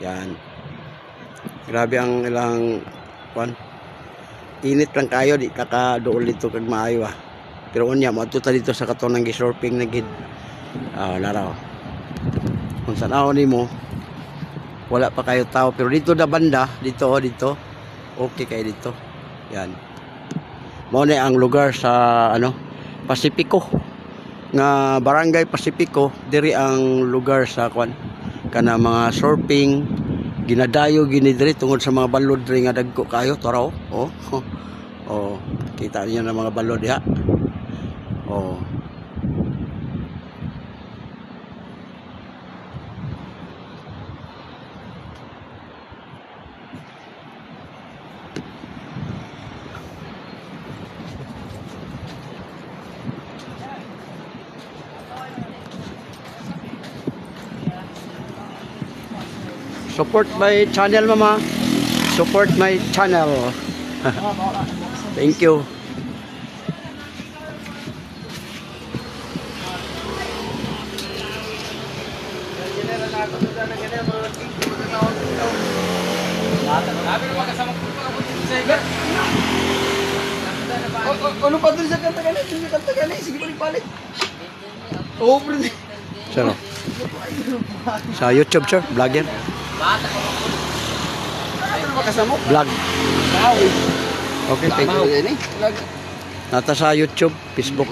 Yan. Grabe ang ilang kwan. Init lang kayo, di kakadool dito kag maayo ah. Pero unya mo ta dito sa katon ng gisurfing na gid. Naraw. Kung saan ako nimo, wala pa kayo tao, pero dito na banda, dito okay kayo dito. Yan. Mao na ang lugar sa Pasipiko. Nga Barangay Pasipiko, diri ang lugar sa kwan kana mga surfing ginadayo gini diri tungod sa mga balod diri nga dagko kayo taraw. Kita niyo na mga balod diha. Support my channel, mama. Support my channel. Thank you. Ano pa doon sa kanta ganun? Sige balik-balik. Oo, bro. Sino? Sa YouTube, sir? Vlogger? Ano ba kasama? Vlog. Okay, thank you. Vlog. Nata sa YouTube, Facebook.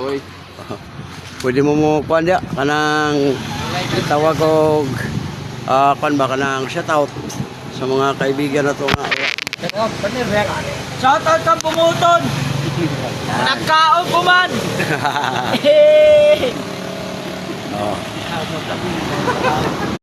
Pwede mo kuan dia kanang itawag og kuan ba kanang shout out sa mga kaibigan nato nga. Shout out sa Bunguton. Nagkaon ko man. Oh.